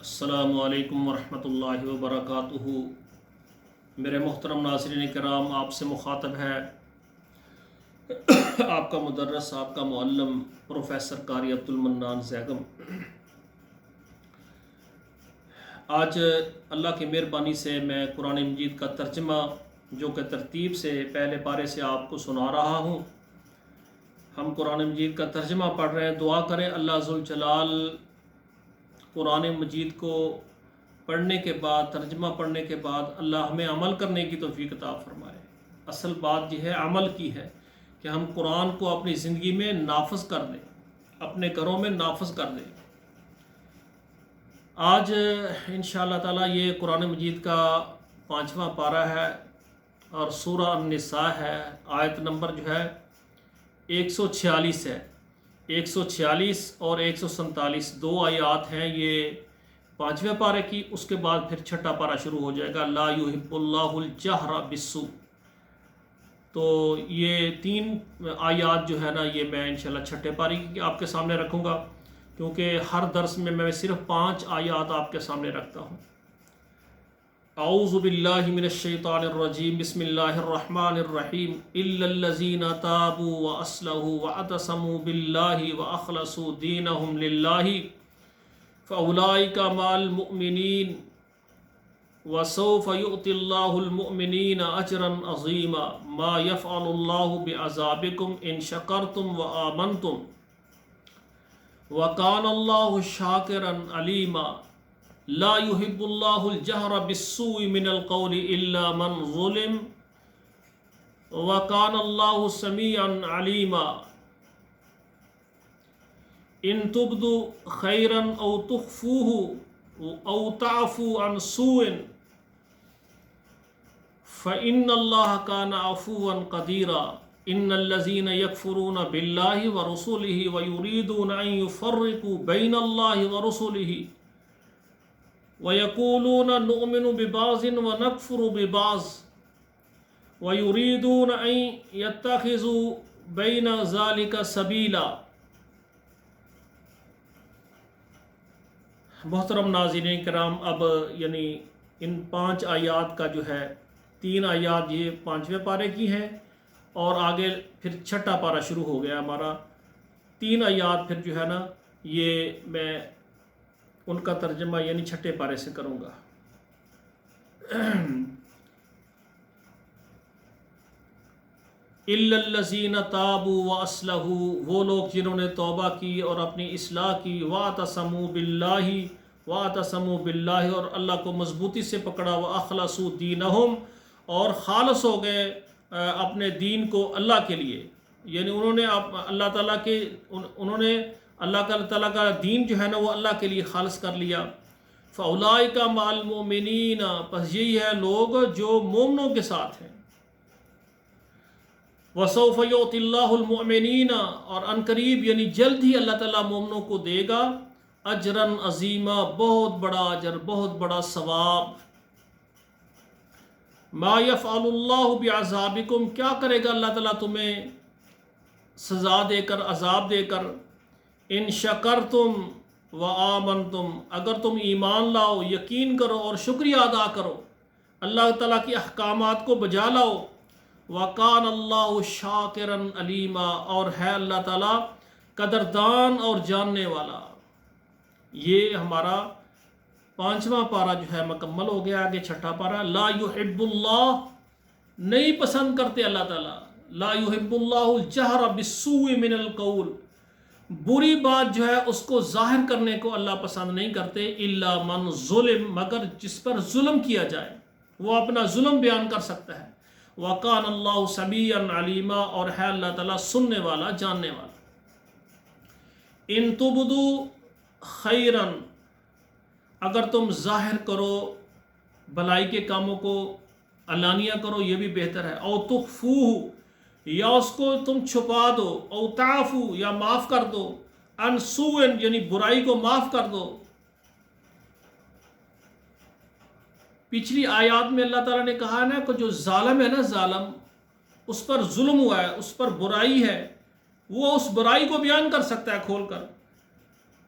السلام علیکم ورحمۃ اللہ وبرکاتہ۔ میرے محترم ناظرین کرام، آپ سے مخاطب ہے آپ کا مدرس، آپ کا معلم پروفیسر قاری عبد المنان زیگم۔ آج اللہ کی مہربانی سے میں قرآن مجید کا ترجمہ جو کہ ترتیب سے پہلے پارے سے آپ کو سنا رہا ہوں۔ ہم قرآن مجید کا ترجمہ پڑھ رہے ہیں۔ دعا کریں اللہ ذوالجلال قرآن مجید کو پڑھنے کے بعد، ترجمہ پڑھنے کے بعد اللہ ہمیں عمل کرنے کی توفیق عطا فرمائے۔ اصل بات یہ ہے عمل کی ہے کہ ہم قرآن کو اپنی زندگی میں نافذ کر دیں، اپنے گھروں میں نافذ کر دیں۔ آج انشاءاللہ تعالی یہ قرآن مجید کا 5واں پارہ ہے اور سورہ النساء ہے۔ آیت نمبر جو ہے 146 ہے۔ 146 اور 147 دو آیات ہیں یہ 5ویں پارے کی۔ اس کے بعد پھر 6واں پارہ شروع ہو جائے گا، لا یحب اللہ الجہر بالسوء۔ تو یہ 3 آیات جو ہے نا، یہ میں انشاءاللہ 6 پارے کی آپ کے سامنے رکھوں گا، کیونکہ ہر درس میں صرف 5 آیات آپ کے سامنے رکھتا ہوں۔ اعوذ باللہ من الشیطان الرجیم، بسم اللہ الرحمن الرحیم۔ الا الذین تابوا واصلحوا واعتصموا باللہ واخلصوا دینہم للہ فاولئک مع المؤمنین وسوف یؤتی اللہ المؤمنین اجرا عظیما ما یفعل اللہ بعذابکم ان شکرتم وآمنتم وکان اللہ شاکرا علیما۔ لا يحب اللہ الجہر بالسوء من القول الا من ظلم وکان اللہ سمیعا علیما۔ ان تبدوا خیرا او تخفوه او تعفوا عن سوء فإن اللہ کان عفوا قدیرا۔ ان الذین یکفرون باللہ ورسلہ ویریدون ان یفرقوا بین اللہ ورسلہ وَيَقُولُونَ نُؤْمِنُ بِبَعْضٍ وَنَكْفُرُ بِبَعْضٍ وَيُرِيدُونَ أَن يَتَّخِذُوا بَيْنَ ذَلِكَ سَبِيلًا۔ محترم ناظرین کرام، اب یعنی ان 5 آیات کا جو ہے 3 آیات یہ 5ویں پارے کی ہیں اور آگے پھر 6واں پارہ شروع ہو گیا ہمارا۔ 3 آیات پھر جو ہے نا یہ میں ان کا ترجمہ یعنی 6 پارے سے کروں گا۔ الا الذین تابوا واصلحوا، وہ لوگ جنہوں نے توبہ کی اور اپنی اصلاح کی، واعتصموا باللہ اور اللہ کو مضبوطی سے پکڑا، واخلصوا دینہم اور خالص ہو گئے اپنے دین کو اللہ کے لیے، یعنی انہوں نے اللہ تعالیٰ کے اللہ تعالیٰ کا دین جو ہے نا وہ اللہ کے لیے خالص کر لیا۔ فاولئک مع المؤمنین، پس یہی ہے لوگ جو مومنوں کے ساتھ ہیں۔ وسوف یؤتی اللہ المؤمنین، اور ان قریب یعنی جلد ہی اللہ تعالیٰ مومنوں کو دے گا اجرا عظیما، بہت بڑا اجر، بہت بڑا ثواب۔ ما یفعل اللہ بعذابکم، کیا کرے گا اللہ تعالیٰ تمہیں سزا دے کر، عذاب دے کر، ان شکرتم وآمنتم، اگر تم ایمان لاؤ، یقین کرو اور شکریہ ادا کرو، اللہ تعالیٰ کے احکامات کو بجا لاؤ۔ وکان اللہ شاکرا علیما، اور ہے اللہ تعالیٰ قدردان اور جاننے والا۔ یہ ہمارا 5واں پارہ جو ہے مکمل ہو گیا۔ آگے 6واں پارہ، لا یحب اللہ، نہیں پسند کرتے اللہ تعالیٰ، لا یحب اللہ الجہر بالسوء من القول، بری بات جو ہے اس کو ظاہر کرنے کو اللہ پسند نہیں کرتے، الا من ظلم، مگر جس پر ظلم کیا جائے وہ اپنا ظلم بیان کر سکتا ہے۔ وَقَانَ اللَّهُ سَمِيعًا عَلِيمًا، اور ہے اللہ تعالیٰ سننے والا، جاننے والا۔ ان تبدوا خیراً، اگر تم ظاہر کرو بھلائی کے کاموں کو، علانیہ کرو، یہ بھی بہتر ہے۔ او تخفوہ، یا اس کو تم چھپا دو، او تعفو، یا معاف کر دو، عن سوء، یعنی برائی کو معاف کر دو۔ پچھلی آیات میں اللہ تعالیٰ نے کہا نا کہ جو ظالم ہے نا، ظالم، اس پر ظلم ہوا ہے، اس پر برائی ہے، وہ اس برائی کو بیان کر سکتا ہے کھول کر۔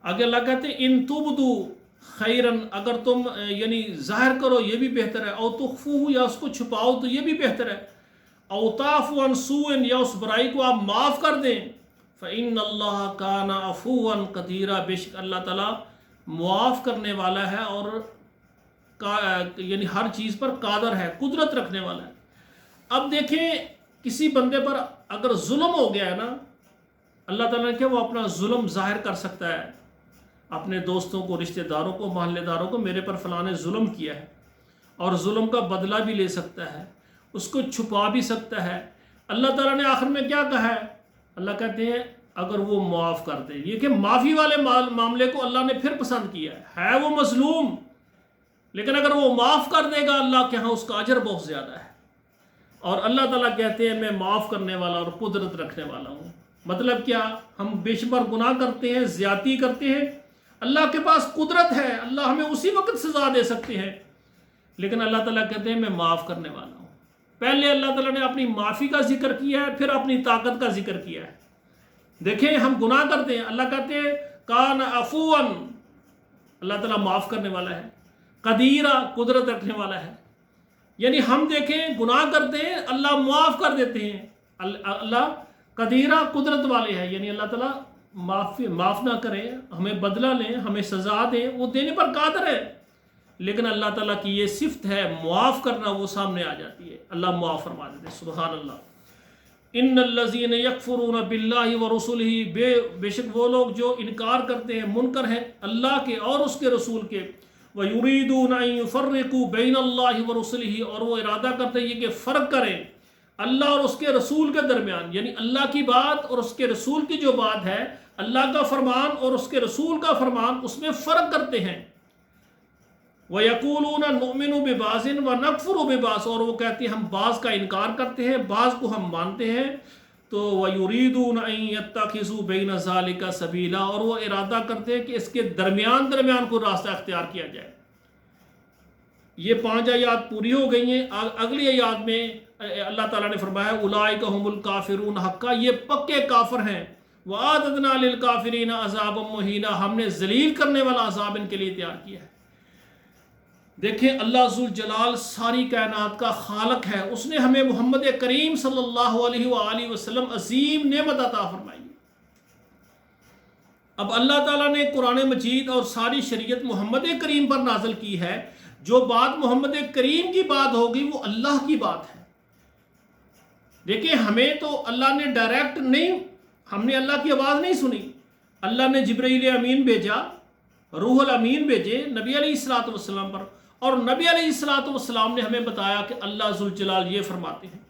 آگے اللہ کہتے ہیں ان تبدو خیرن اگر تم یعنی ظاہر کرو یہ بھی بہتر ہے، او تخفوہ یا اس کو چھپاؤ تو یہ بھی بہتر ہے، او تعفو عن سوء یا اس برائی کو آپ معاف کر دیں، فإن اللہ کان عفوا قدیرا، بے شک اللہ تعالیٰ معاف کرنے والا ہے اور یعنی ہر چیز پر قادر ہے، قدرت رکھنے والا ہے۔ اب دیکھیں کسی بندے پر اگر ظلم ہو گیا ہے نا، اللہ تعالیٰ نے کیا وہ اپنا ظلم ظاہر کر سکتا ہے اپنے دوستوں کو، رشتہ داروں کو، محلے داروں کو، میرے پر فلاں نے ظلم کیا ہے، اور ظلم کا بدلہ بھی لے سکتا ہے، اس کو چھپا بھی سکتا ہے۔ اللہ تعالیٰ نے آخر میں کیا کہا ہے؟ اللہ کہتے ہیں اگر وہ معاف کر دے، یہ کہ معافی والے معاملے کو اللہ نے پھر پسند کیا ہے وہ مظلوم، لیکن اگر وہ معاف کر دے گا اللہ کے ہاں اس کا اجر بہت زیادہ ہے۔ اور اللہ تعالیٰ کہتے ہیں میں معاف کرنے والا اور قدرت رکھنے والا ہوں۔ مطلب کیا؟ ہم بے شمار گناہ کرتے ہیں، زیادتی کرتے ہیں، اللہ کے پاس قدرت ہے، اللہ ہمیں اسی وقت سزا دے سکتے ہیں، لیکن اللہ تعالیٰ کہتے ہیں میں معاف کرنے والا ہوں۔ پہلے اللہ تعالیٰ نے اپنی معافی کا ذکر کیا ہے، پھر اپنی طاقت کا ذکر کیا ہے۔ دیکھیں ہم گناہ کرتے ہیں، اللہ کہتے ہیں کان عفوا، اللہ تعالیٰ معاف کرنے والا ہے، قدیرا، قدرت رکھنے والا ہے۔ یعنی ہم دیکھیں گناہ کرتے ہیں، اللہ معاف کر دیتے ہیں، اللہ قدیرا، قدرت والے ہیں، یعنی اللہ تعالیٰ معاف نہ کریں، ہمیں بدلہ لیں، ہمیں سزا دیں، وہ دینے پر قادر ہے، لیکن اللہ تعالیٰ کی یہ صفت ہے معاف کرنا، وہ سامنے آ جاتی ہے، اللہ معاف فرما دیتے ہیں۔ سبحان اللہ۔ ان الذین یکفرون باللہ ورسلہ، بے شک وہ لوگ جو انکار کرتے ہیں، منکر ہیں اللہ کے اور اس کے رسول کے، وَيُرِيدُونَ أَن يُفَرِّقُوا بَيْنَ اللَّهِ وَرُسُلِهِ، اور وہ ارادہ کرتے ہیں کہ فرق کریں اللہ اور اس کے رسول کے درمیان، یعنی اللہ کی بات اور اس کے رسول کی جو بات ہے، اللہ کا فرمان اور اس کے رسول کا فرمان، اس میں فرق کرتے ہیں۔ وَيَقُولُونَ نُؤْمِنُ بِبَعْضٍ وَنَكْفُرُ بِبَعْضٍ، اور وہ کہتے ہیں ہم بعض کا انکار کرتے ہیں، بعض کو ہم مانتے ہیں۔ تو وَيُرِيدُونَ أَن يَتَّخِذُوا بَيْنَ ذَلِكَ سَبِيلًا، اور وہ ارادہ کرتے ہیں کہ اس کے درمیان کو راستہ اختیار کیا جائے۔ یہ 5 آیات پوری ہو گئی ہیں۔ اگلی آیات میں اللہ تعالیٰ نے فرمایا اولئک هم الکافرون حقا، یہ پکے کافر ہیں، وَأَعْتَدْنَا لِلْكَافِرِينَ عَذَابًا مُهِينًا، ہم نے ذلیل کرنے والا عذاب ان کے لیے تیار کیا ہے۔ دیکھیں اللہ ذوالجلال ساری کائنات کا خالق ہے، اس نے ہمیں محمد کریم صلی اللہ علیہ وآلہ وسلم عظیم نعمت عطا فرمائی۔ اب اللہ تعالیٰ نے قرآن مجید اور ساری شریعت محمد کریم پر نازل کی ہے، جو بات محمد کریم کی بات ہوگی وہ اللہ کی بات ہے۔ دیکھیں ہمیں تو اللہ نے ڈائریکٹ نہیں، ہم نے اللہ کی آواز نہیں سنی، اللہ نے جبرائیل امین بھیجا، روح الامین بھیجے نبی علیہ الصلوۃ والسلام پر، اور نبی علیہ الصلوۃ والسلام نے ہمیں بتایا کہ اللہ ذوالجلال یہ فرماتے ہیں۔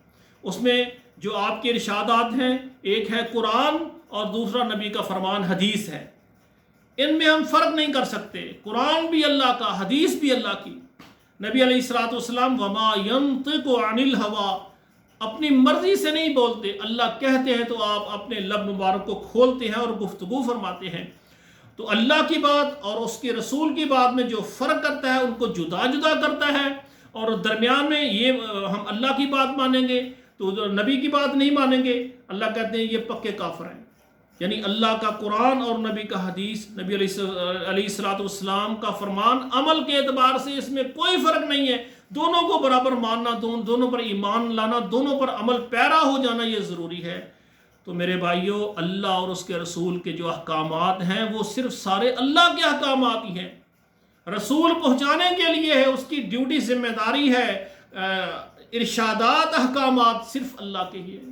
اس میں جو آپ کے ارشادات ہیں، ایک ہے قرآن اور دوسرا نبی کا فرمان حدیث ہے، ان میں ہم فرق نہیں کر سکتے، قرآن بھی اللہ کا، حدیث بھی اللہ کی۔ نبی علیہ الصلوۃ والسلام وما ينطق عن الهوى، اپنی مرضی سے نہیں بولتے، اللہ کہتے ہیں تو آپ اپنے لب مبارک کو کھولتے ہیں اور گفتگو فرماتے ہیں۔ تو اللہ کی بات اور اس کے رسول کی بات میں جو فرق کرتا ہے ان کو جدا جدا کرتا ہے، اور درمیان میں یہ ہم اللہ کی بات مانیں گے تو نبی کی بات نہیں مانیں گے، اللہ کہتے ہیں یہ پکے کافر ہیں۔ یعنی اللہ کا قرآن اور نبی کا حدیث، نبی علیہ الصلوۃ والسلام کا فرمان، عمل کے اعتبار سے اس میں کوئی فرق نہیں ہے، دونوں کو برابر ماننا، دونوں پر ایمان لانا، دونوں پر عمل پیرا ہو جانا یہ ضروری ہے۔ تو میرے بھائیوں، اللہ اور اس کے رسول کے جو احکامات ہیں وہ صرف سارے اللہ کے احکامات ہی ہیں، رسول پہنچانے کے لیے ہے، اس کی ڈیوٹی ذمہ داری ہے، ارشادات احکامات صرف اللہ کے ہی ہیں۔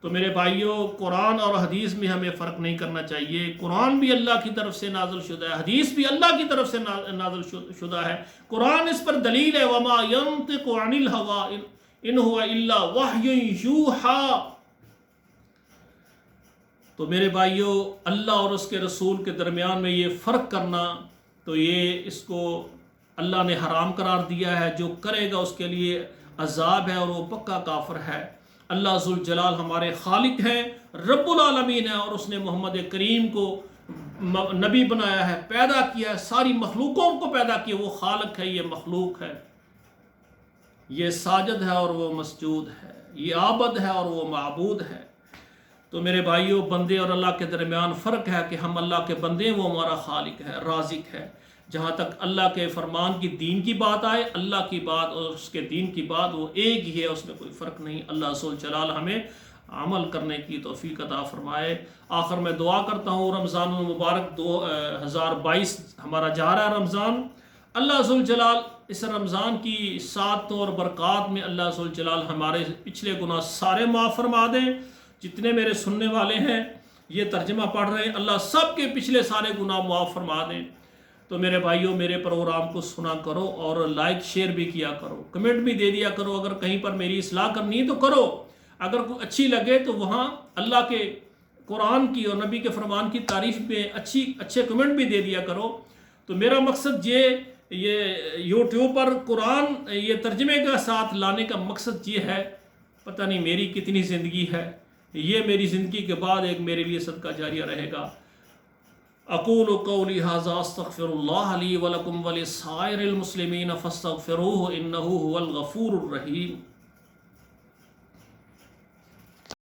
تو میرے بھائیوں، قرآن اور حدیث میں ہمیں فرق نہیں کرنا چاہیے، قرآن بھی اللہ کی طرف سے نازل شدہ ہے، حدیث بھی اللہ کی طرف سے نازل شدہ ہے، قرآن اس پر دلیل ہے، وما ينطق عن الهوى ان هو الا وحی یوحی۔ تو میرے بھائیوں، اللہ اور اس کے رسول کے درمیان میں یہ فرق کرنا، تو یہ اس کو اللہ نے حرام قرار دیا ہے، جو کرے گا اس کے لیے عذاب ہے اور وہ پکا کافر ہے۔ اللہ ذوالجلال ہمارے خالق ہیں، رب العالمین ہے، اور اس نے محمد کریم کو نبی بنایا ہے، پیدا کیا ہے، ساری مخلوقوں کو پیدا کیا، وہ خالق ہے، یہ مخلوق ہے، یہ ساجد ہے اور وہ مسجود ہے، یہ عابد ہے اور وہ معبود ہے۔ تو میرے بھائیوں، بندے اور اللہ کے درمیان فرق ہے کہ ہم اللہ کے بندے ہیں، وہ ہمارا خالق ہے، رازق ہے، جہاں تک اللہ کے فرمان کی دین کی بات آئے، اللہ کی بات اور اس کے دین کی بات وہ ایک ہی ہے، اس میں کوئی فرق نہیں۔ اللہ ذو جلال ہمیں عمل کرنے کی توفیق عطا فرمائے۔ آخر میں دعا کرتا ہوں، رمضان المبارک 2022 ہمارا جا رہا ہے رمضان، اللہ ذو جلال اس رمضان کی سعادتوں اور برکات میں اللہ ذو جلال ہمارے پچھلے گناہ سارے معاف فرما دیں۔ جتنے میرے سننے والے ہیں یہ ترجمہ پڑھ رہے ہیں، اللہ سب کے پچھلے سارے گناہ معاف فرما دیں۔ تو میرے بھائیوں، میرے پروگرام کو سنا کرو اور لائک شیئر بھی کیا کرو، کمنٹ بھی دے دیا کرو۔ اگر کہیں پر میری اصلاح کرنی ہے تو کرو، اگر کوئی اچھی لگے تو وہاں اللہ کے قرآن کی اور نبی کے فرمان کی تعریف میں اچھے کمنٹ بھی دے دیا کرو۔ تو میرا مقصد یہ یوٹیوب پر قرآن یہ ترجمے کا ساتھ لانے کا مقصد یہ ہے، پتہ نہیں میری کتنی زندگی ہے، یہ میری زندگی کے بعد ایک میرے لیے صدقہ جاریہ رہے گا۔ اقول قولی ھذا استغفر اللہ لی ولکم ولسائر المسلمین فاستغفروہ انہ ھو الغفور الرحیم۔